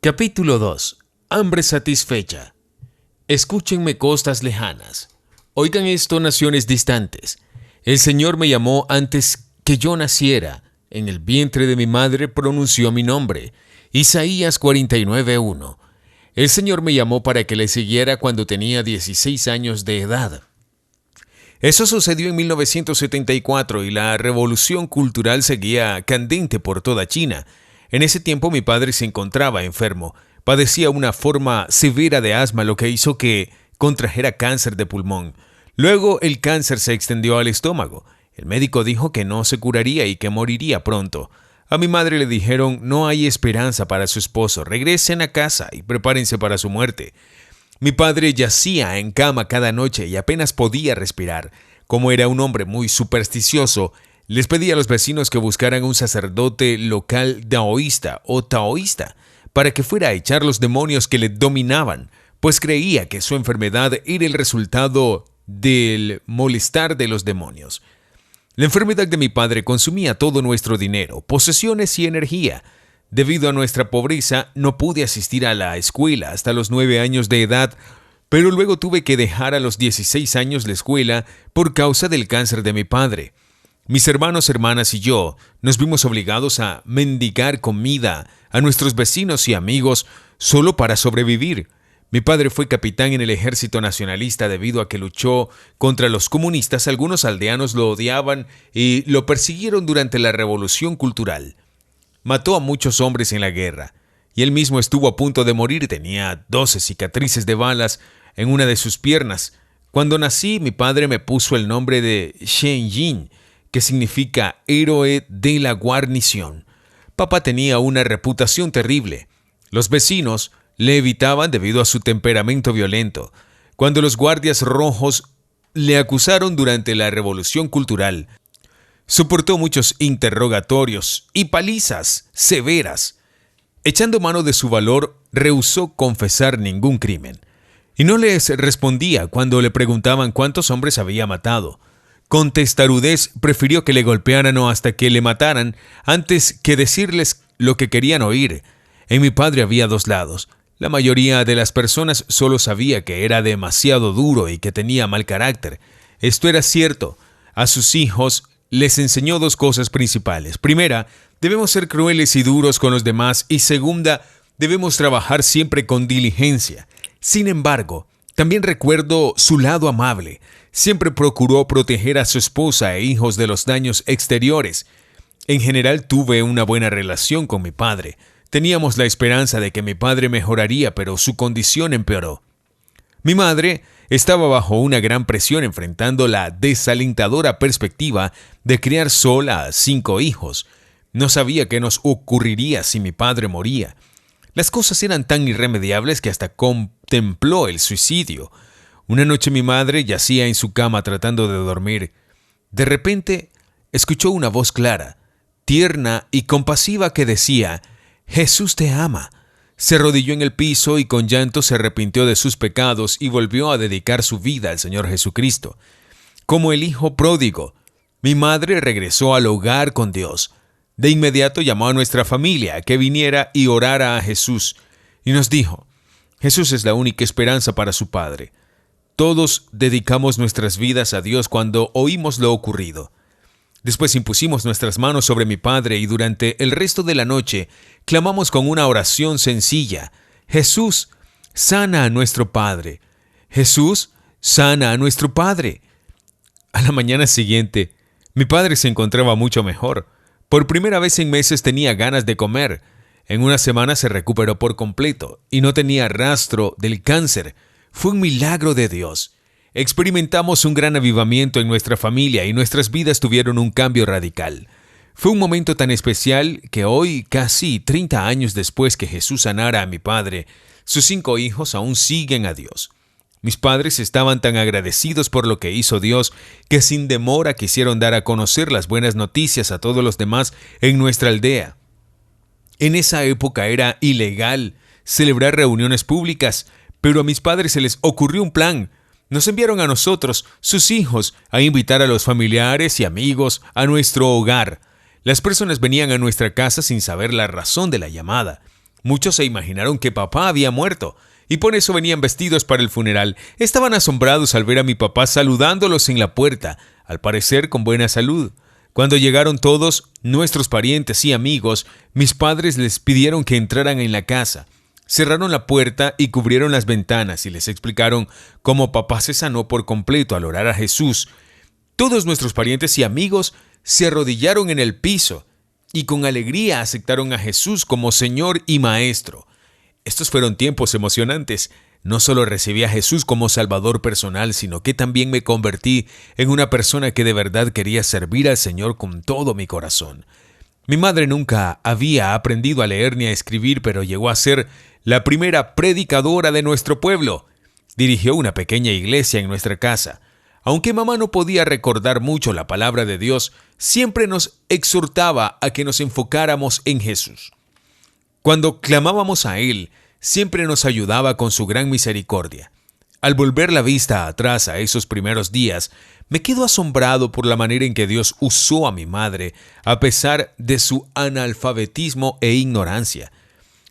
Capítulo 2. Hambre satisfecha. Escúchenme, costas lejanas. Oigan esto, naciones distantes. El Señor me llamó antes que yo naciera. En el vientre de mi madre pronunció mi nombre. Isaías 49:1. El Señor me llamó para que le siguiera cuando tenía 16 años de edad. Eso sucedió en 1974 y la revolución cultural seguía candente por toda China. En ese tiempo mi padre se encontraba enfermo. Padecía una forma severa de asma, lo que hizo que contrajera cáncer de pulmón. Luego el cáncer se extendió al estómago. El médico dijo que no se curaría y que moriría pronto. A mi madre le dijeron: no hay esperanza para su esposo, regresen a casa y prepárense para su muerte. Mi padre yacía en cama cada noche y apenas podía respirar. Como era un hombre muy supersticioso, les pedí a los vecinos que buscaran un sacerdote local daoísta o taoísta para que fuera a echar los demonios que le dominaban, pues creía que su enfermedad era el resultado del molestar de los demonios. La enfermedad de mi padre consumía todo nuestro dinero, posesiones y energía. Debido a nuestra pobreza, no pude asistir a la escuela hasta los 9 años de edad, pero luego tuve que dejar a los 16 años la escuela por causa del cáncer de mi padre. Mis hermanos, hermanas y yo nos vimos obligados a mendigar comida a nuestros vecinos y amigos solo para sobrevivir. Mi padre fue capitán en el ejército nacionalista debido a que luchó contra los comunistas. Algunos aldeanos lo odiaban y lo persiguieron durante la revolución cultural. Mató a muchos hombres en la guerra, y él mismo estuvo a punto de morir. Tenía 12 cicatrices de balas en una de sus piernas. Cuando nací, mi padre me puso el nombre de Shen Yin, que significa héroe de la guarnición. Papá tenía una reputación terrible. Los vecinos le evitaban debido a su temperamento violento. Cuando los guardias rojos le acusaron durante la revolución cultural, soportó muchos interrogatorios y palizas severas. Echando mano de su valor, rehusó confesar ningún crimen. Y no les respondía cuando le preguntaban cuántos hombres había matado. Con testarudez prefirió que le golpearan o hasta que le mataran antes que decirles lo que querían oír. En mi padre había dos lados. La mayoría de las personas solo sabía que era demasiado duro y que tenía mal carácter. Esto era cierto. A sus hijos les enseñó dos cosas principales. Primera, debemos ser crueles y duros con los demás, y segunda, debemos trabajar siempre con diligencia. Sin embargo, también recuerdo su lado amable. Siempre procuró proteger a su esposa e hijos de los daños exteriores. En general tuve una buena relación con mi padre. Teníamos la esperanza de que mi padre mejoraría, pero su condición empeoró. Mi madre estaba bajo una gran presión, enfrentando la desalentadora perspectiva de criar sola a 5 hijos. No sabía qué nos ocurriría si mi padre moría. Las cosas eran tan irremediables que hasta contempló el suicidio. Una noche mi madre yacía en su cama tratando de dormir. De repente escuchó una voz clara, tierna y compasiva que decía: «Jesús te ama». Se arrodilló en el piso y con llanto se arrepintió de sus pecados y volvió a dedicar su vida al Señor Jesucristo. Como el hijo pródigo, mi madre regresó al hogar con Dios. De inmediato llamó a nuestra familia a que viniera y orara a Jesús, y nos dijo: Jesús es la única esperanza para su Padre. Todos dedicamos nuestras vidas a Dios cuando oímos lo ocurrido. Después impusimos nuestras manos sobre mi padre y durante el resto de la noche clamamos con una oración sencilla: Jesús, sana a nuestro Padre. Jesús, sana a nuestro Padre. A la mañana siguiente, mi padre se encontraba mucho mejor. Por primera vez en meses tenía ganas de comer. En una semana se recuperó por completo y no tenía rastro del cáncer. Fue un milagro de Dios. Experimentamos un gran avivamiento en nuestra familia y nuestras vidas tuvieron un cambio radical. Fue un momento tan especial que hoy, casi 30 años después que Jesús sanara a mi padre, sus 5 hijos aún siguen a Dios. Mis padres estaban tan agradecidos por lo que hizo Dios que sin demora quisieron dar a conocer las buenas noticias a todos los demás en nuestra aldea. En esa época era ilegal celebrar reuniones públicas, pero a mis padres se les ocurrió un plan. Nos enviaron a nosotros, sus hijos, a invitar a los familiares y amigos a nuestro hogar. Las personas venían a nuestra casa sin saber la razón de la llamada. Muchos se imaginaron que papá había muerto, y por eso venían vestidos para el funeral. Estaban asombrados al ver a mi papá saludándolos en la puerta, al parecer con buena salud. Cuando llegaron todos, nuestros parientes y amigos, mis padres les pidieron que entraran en la casa. Cerraron la puerta y cubrieron las ventanas y les explicaron cómo papá se sanó por completo al orar a Jesús. Todos nuestros parientes y amigos se arrodillaron en el piso y con alegría aceptaron a Jesús como Señor y Maestro. Estos fueron tiempos emocionantes. No solo recibí a Jesús como Salvador personal, sino que también me convertí en una persona que de verdad quería servir al Señor con todo mi corazón. Mi madre nunca había aprendido a leer ni a escribir, pero llegó a ser la primera predicadora de nuestro pueblo. Dirigió una pequeña iglesia en nuestra casa. Aunque mamá no podía recordar mucho la palabra de Dios, siempre nos exhortaba a que nos enfocáramos en Jesús. Cuando clamábamos a Él, siempre nos ayudaba con su gran misericordia. Al volver la vista atrás a esos primeros días, me quedo asombrado por la manera en que Dios usó a mi madre, a pesar de su analfabetismo e ignorancia.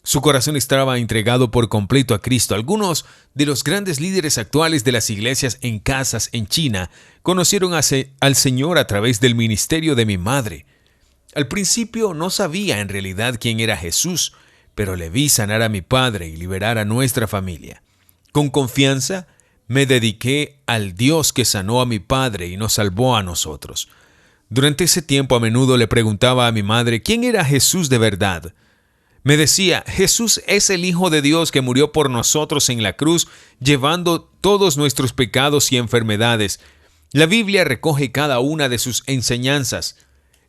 Su corazón estaba entregado por completo a Cristo. Algunos de los grandes líderes actuales de las iglesias en casas en China conocieron al Señor a través del ministerio de mi madre. Al principio no sabía en realidad quién era Jesús, pero le vi sanar a mi padre y liberar a nuestra familia. Con confianza, me dediqué al Dios que sanó a mi padre y nos salvó a nosotros. Durante ese tiempo a menudo le preguntaba a mi madre quién era Jesús de verdad. Me decía, Jesús es el Hijo de Dios que murió por nosotros en la cruz, llevando todos nuestros pecados y enfermedades. La Biblia recoge cada una de sus enseñanzas.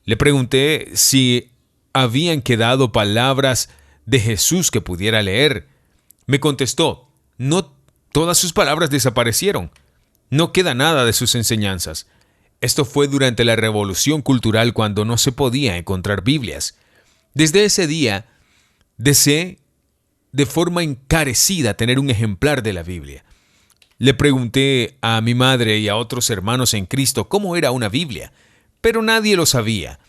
Le pregunté si habían quedado palabras de Jesús que pudiera leer. Me contestó, no todas sus palabras desaparecieron. No queda nada de sus enseñanzas. Esto fue durante la Revolución Cultural cuando no se podía encontrar Biblias. Desde ese día, deseé de forma encarecida tener un ejemplar de la Biblia. Le pregunté a mi madre y a otros hermanos en Cristo cómo era una Biblia, pero nadie lo sabía.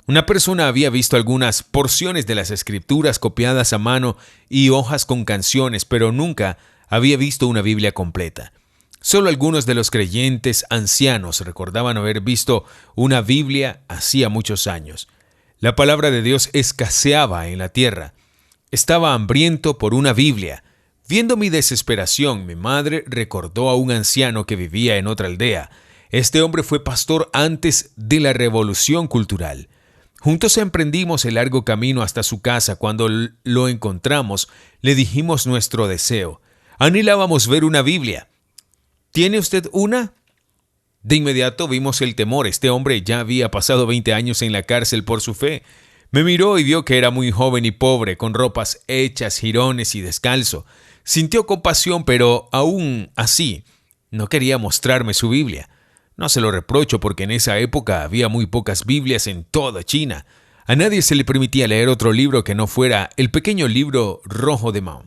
Una persona había visto algunas porciones de las Escrituras copiadas a mano y hojas con canciones, pero nunca había visto una Biblia completa. Solo algunos de los creyentes ancianos recordaban haber visto una Biblia hacía muchos años. La palabra de Dios escaseaba en la tierra. Estaba hambriento por una Biblia. Viendo mi desesperación, mi madre recordó a un anciano que vivía en otra aldea. Este hombre fue pastor antes de la Revolución Cultural. Juntos emprendimos el largo camino hasta su casa. Cuando lo encontramos, le dijimos nuestro deseo. Anhelábamos ver una Biblia. ¿Tiene usted una? De inmediato vimos el temor. Este hombre ya había pasado 20 años en la cárcel por su fe. Me miró y vio que era muy joven y pobre, con ropas hechas, jirones y descalzo. Sintió compasión, pero aún así no quería mostrarme su Biblia. No se lo reprocho porque en esa época había muy pocas Biblias en toda China. A nadie se le permitía leer otro libro que no fuera el pequeño libro rojo de Mao.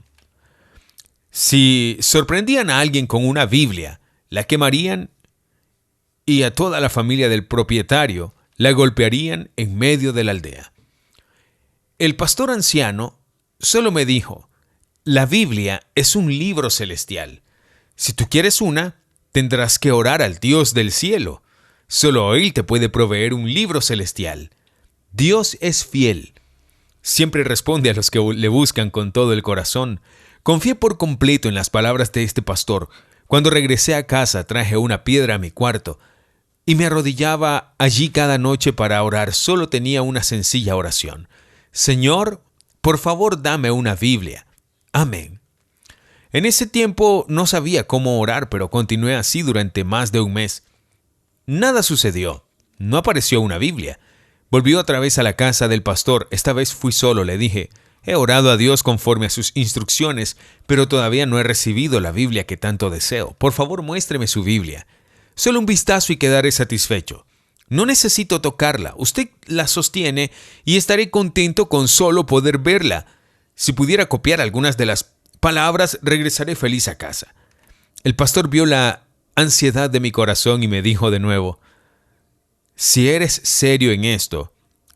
Si sorprendían a alguien con una Biblia, la quemarían y a toda la familia del propietario la golpearían en medio de la aldea. El pastor anciano solo me dijo, la Biblia es un libro celestial. Si tú quieres una, tendrás que orar al Dios del cielo. Solo Él te puede proveer un libro celestial. Dios es fiel. Siempre responde a los que le buscan con todo el corazón. Confié por completo en las palabras de este pastor. Cuando regresé a casa, traje una piedra a mi cuarto y me arrodillaba allí cada noche para orar. Solo tenía una sencilla oración. Señor, por favor, dame una Biblia. Amén. En ese tiempo no sabía cómo orar, pero continué así durante más de un mes. Nada sucedió. No apareció una Biblia. Volví otra vez a la casa del pastor. Esta vez fui solo. Le dije, he orado a Dios conforme a sus instrucciones, pero todavía no he recibido la Biblia que tanto deseo. Por favor, muéstreme su Biblia. Solo un vistazo y quedaré satisfecho. No necesito tocarla. Usted la sostiene y estaré contento con solo poder verla. Si pudiera copiar algunas de las palabras, regresaré feliz a casa. El pastor vio la ansiedad de mi corazón y me dijo de nuevo, si eres serio en esto,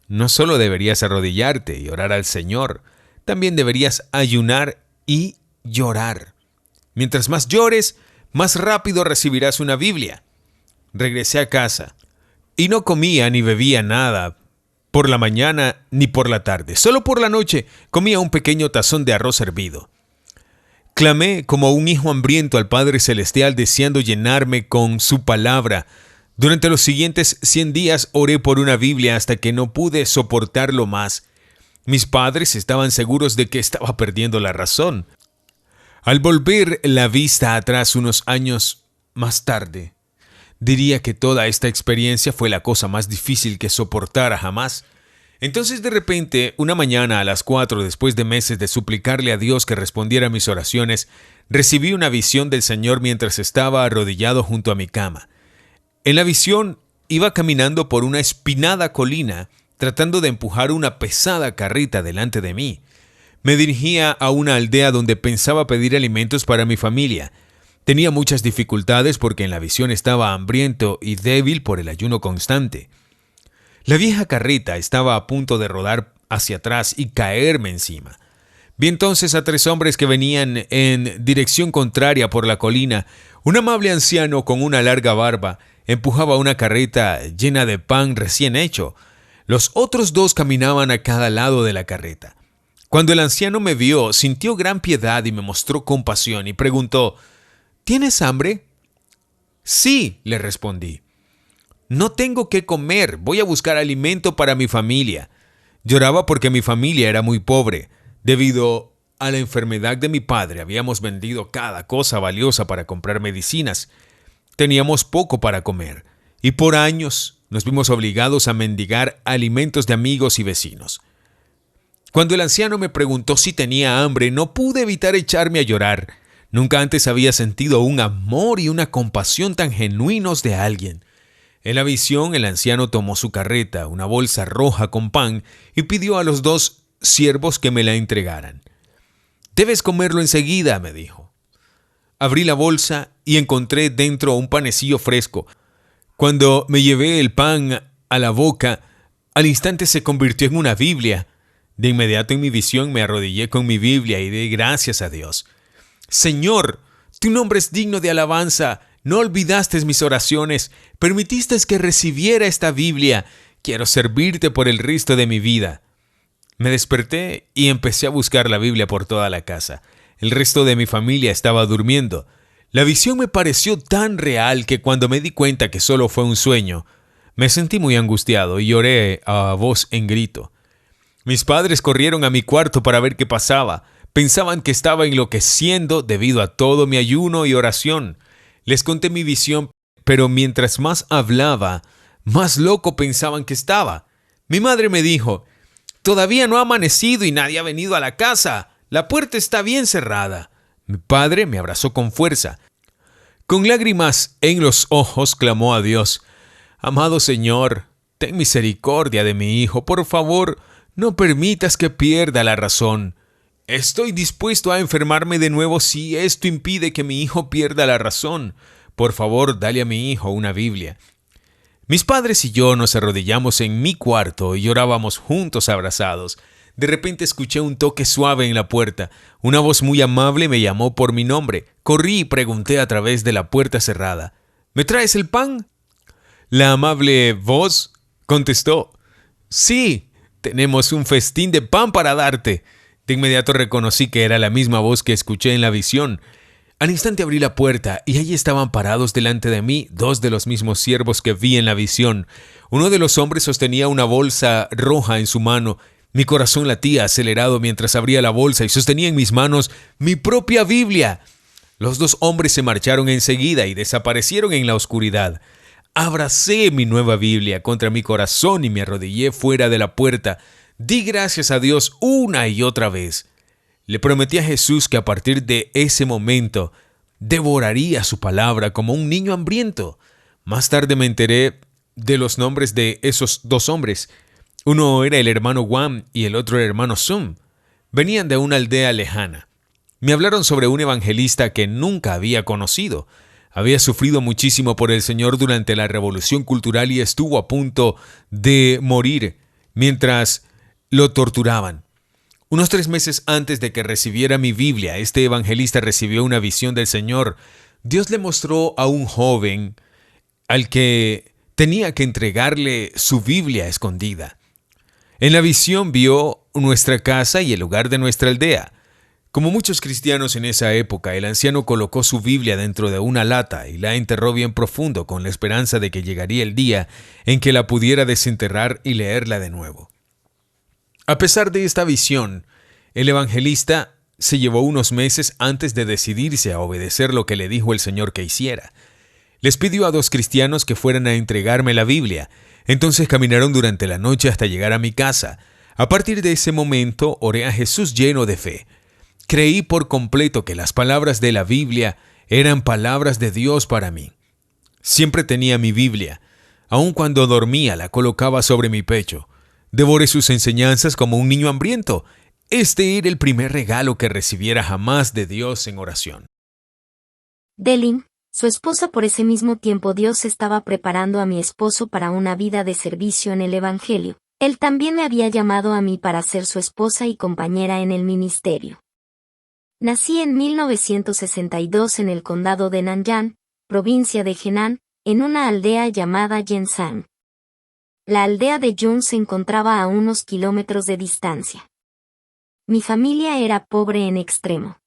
no solo deberías arrodillarte y orar al Señor, también deberías ayunar y llorar. Mientras más llores, más rápido recibirás una Biblia. Regresé a casa y no comía ni bebía nada por la mañana ni por la tarde. Solo por la noche comía un pequeño tazón de arroz hervido. Clamé como un hijo hambriento al Padre Celestial, deseando llenarme con su palabra. Durante los siguientes 100 días oré por una Biblia hasta que no pude soportarlo más. Mis padres estaban seguros de que estaba perdiendo la razón. Al volver la vista atrás unos años más tarde, diría que toda esta experiencia fue la cosa más difícil que soportara jamás. Entonces de repente, una mañana a las 4, después de meses de suplicarle a Dios que respondiera a mis oraciones, recibí una visión del Señor mientras estaba arrodillado junto a mi cama. En la visión iba caminando por una espinada colina, tratando de empujar una pesada carreta delante de mí. Me dirigía a una aldea donde pensaba pedir alimentos para mi familia. Tenía muchas dificultades porque en la visión estaba hambriento y débil por el ayuno constante. La vieja carreta estaba a punto de rodar hacia atrás y caerme encima. Vi entonces a 3 hombres que venían en dirección contraria por la colina. Un amable anciano con una larga barba empujaba una carreta llena de pan recién hecho. Los otros 2 caminaban a cada lado de la carreta. Cuando el anciano me vio, sintió gran piedad y me mostró compasión y preguntó: ¿Tienes hambre? Sí, le respondí. No tengo qué comer, voy a buscar alimento para mi familia. Lloraba porque mi familia era muy pobre. Debido a la enfermedad de mi padre, habíamos vendido cada cosa valiosa para comprar medicinas. Teníamos poco para comer, y por años nos vimos obligados a mendigar alimentos de amigos y vecinos. Cuando el anciano me preguntó si tenía hambre, no pude evitar echarme a llorar. Nunca antes había sentido un amor y una compasión tan genuinos de alguien. En la visión, el anciano tomó su carreta, una bolsa roja con pan, y pidió a los 2 siervos que me la entregaran. «Debes comerlo enseguida», me dijo. Abrí la bolsa y encontré dentro un panecillo fresco. Cuando me llevé el pan a la boca, al instante se convirtió en una Biblia. De inmediato en mi visión me arrodillé con mi Biblia y di gracias a Dios. «Señor, tu nombre es digno de alabanza. No olvidaste mis oraciones, permitiste que recibiera esta Biblia. Quiero servirte por el resto de mi vida». Me desperté y empecé a buscar la Biblia por toda la casa. El resto de mi familia estaba durmiendo. La visión me pareció tan real que cuando me di cuenta que solo fue un sueño, me sentí muy angustiado y lloré a voz en grito. Mis padres corrieron a mi cuarto para ver qué pasaba. Pensaban que estaba enloqueciendo debido a todo mi ayuno y oración. Les conté mi visión, pero mientras más hablaba, más loco pensaban que estaba. Mi madre me dijo: «Todavía no ha amanecido y nadie ha venido a la casa. La puerta está bien cerrada». Mi padre me abrazó con fuerza. Con lágrimas en los ojos clamó a Dios: «Amado Señor, ten misericordia de mi hijo. Por favor, no permitas que pierda la razón. Estoy dispuesto a enfermarme de nuevo si esto impide que mi hijo pierda la razón. Por favor, dale a mi hijo una Biblia». Mis padres y yo nos arrodillamos en mi cuarto y llorábamos juntos abrazados. De repente escuché un toque suave en la puerta. Una voz muy amable me llamó por mi nombre. Corrí y pregunté a través de la puerta cerrada: «¿Me traes el pan?». La amable voz contestó: «Sí, tenemos un festín de pan para darte». De inmediato reconocí que era la misma voz que escuché en la visión. Al instante abrí la puerta y allí estaban parados delante de mí 2 de los mismos siervos que vi en la visión. Uno de los hombres sostenía una bolsa roja en su mano. Mi corazón latía acelerado mientras abría la bolsa y sostenía en mis manos mi propia Biblia. Los 2 hombres se marcharon enseguida y desaparecieron en la oscuridad. Abracé mi nueva Biblia contra mi corazón y me arrodillé fuera de la puerta. Di gracias a Dios una y otra vez. Le prometí a Jesús que a partir de ese momento devoraría su palabra como un niño hambriento. Más tarde me enteré de los nombres de esos 2 hombres. Uno era el hermano Wam y el otro el hermano Sum. Venían de una aldea lejana. Me hablaron sobre un evangelista que nunca había conocido. Había sufrido muchísimo por el Señor durante la Revolución Cultural y estuvo a punto de morir mientras lo torturaban. Unos 3 meses antes de que recibiera mi Biblia, este evangelista recibió una visión del Señor. Dios le mostró a un joven al que tenía que entregarle su Biblia escondida. En la visión vio nuestra casa y el lugar de nuestra aldea. Como muchos cristianos en esa época, el anciano colocó su Biblia dentro de una lata y la enterró bien profundo con la esperanza de que llegaría el día en que la pudiera desenterrar y leerla de nuevo. A pesar de esta visión, el evangelista se llevó unos meses antes de decidirse a obedecer lo que le dijo el Señor que hiciera. Les pidió a 2 cristianos que fueran a entregarme la Biblia. Entonces caminaron durante la noche hasta llegar a mi casa. A partir de ese momento oré a Jesús lleno de fe. Creí por completo que las palabras de la Biblia eran palabras de Dios para mí. Siempre tenía mi Biblia. Aun cuando dormía la colocaba sobre mi pecho. Devoré sus enseñanzas como un niño hambriento. Este era el primer regalo que recibiera jamás de Dios en oración. Delin, su esposa. Por ese mismo tiempo Dios estaba preparando a mi esposo para una vida de servicio en el Evangelio. Él también me había llamado a mí para ser su esposa y compañera en el ministerio. Nací en 1962 en el condado de Nanyang, provincia de Henan, en una aldea llamada Yenshan. La aldea de Yun se encontraba a unos kilómetros de distancia. Mi familia era pobre en extremo.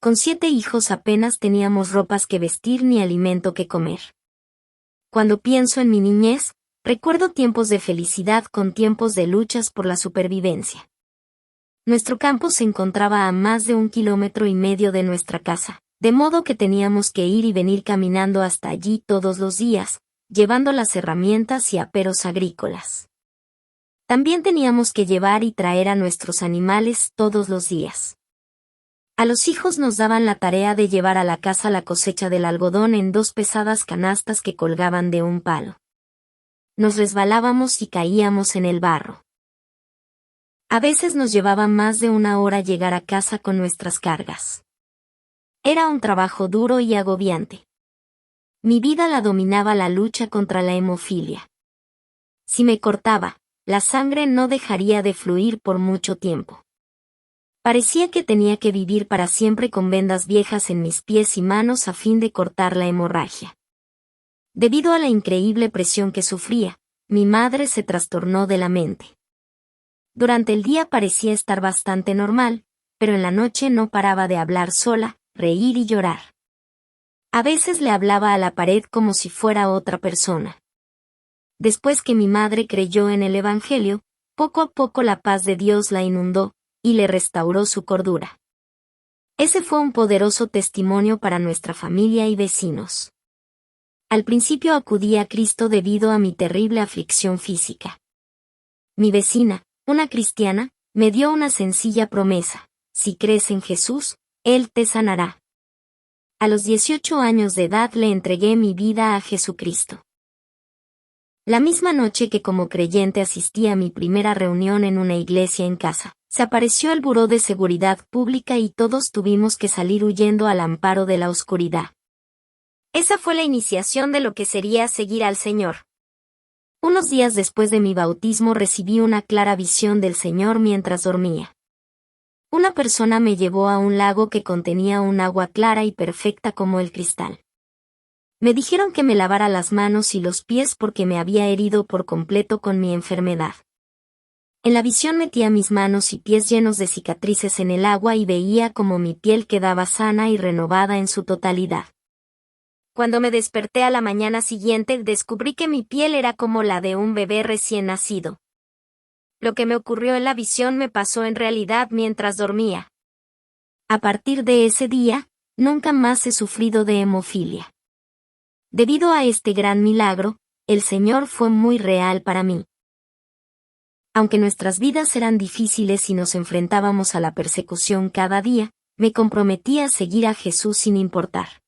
Con 7 hijos apenas teníamos ropas que vestir ni alimento que comer. Cuando pienso en mi niñez, recuerdo tiempos de felicidad con tiempos de luchas por la supervivencia. Nuestro campo se encontraba a más de 1,5 kilómetros de nuestra casa, de modo que teníamos que ir y venir caminando hasta allí todos los días, llevando las herramientas y aperos agrícolas. También teníamos que llevar y traer a nuestros animales todos los días. A los hijos nos daban la tarea de llevar a la casa la cosecha del algodón en 2 pesadas canastas que colgaban de un palo. Nos resbalábamos y caíamos en el barro. A veces nos llevaba más de 1 hora llegar a casa con nuestras cargas. Era un trabajo duro y agobiante. Mi vida la dominaba la lucha contra la hemofilia. Si me cortaba, la sangre no dejaría de fluir por mucho tiempo. Parecía que tenía que vivir para siempre con vendas viejas en mis pies y manos a fin de cortar la hemorragia. Debido a la increíble presión que sufría, mi madre se trastornó de la mente. Durante el día parecía estar bastante normal, pero en la noche no paraba de hablar sola, reír y llorar. A veces le hablaba a la pared como si fuera otra persona. Después que mi madre creyó en el Evangelio, poco a poco la paz de Dios la inundó, y le restauró su cordura. Ese fue un poderoso testimonio para nuestra familia y vecinos. Al principio acudí a Cristo debido a mi terrible aflicción física. Mi vecina, una cristiana, me dio una sencilla promesa: si crees en Jesús, Él te sanará. A los 18 años de edad le entregué mi vida a Jesucristo. La misma noche que como creyente asistí a mi primera reunión en una iglesia en casa, se apareció el Buró de Seguridad Pública y todos tuvimos que salir huyendo al amparo de la oscuridad. Esa fue la iniciación de lo que sería seguir al Señor. Unos días después de mi bautismo recibí una clara visión del Señor mientras dormía. Una persona me llevó a un lago que contenía un agua clara y perfecta como el cristal. Me dijeron que me lavara las manos y los pies porque me había herido por completo con mi enfermedad. En la visión metía mis manos y pies llenos de cicatrices en el agua y veía como mi piel quedaba sana y renovada en su totalidad. Cuando me desperté a la mañana siguiente, descubrí que mi piel era como la de un bebé recién nacido. Lo que me ocurrió en la visión me pasó en realidad mientras dormía. A partir de ese día, nunca más he sufrido de hemofilia. Debido a este gran milagro, el Señor fue muy real para mí. Aunque nuestras vidas eran difíciles y nos enfrentábamos a la persecución cada día, me comprometí a seguir a Jesús sin importar.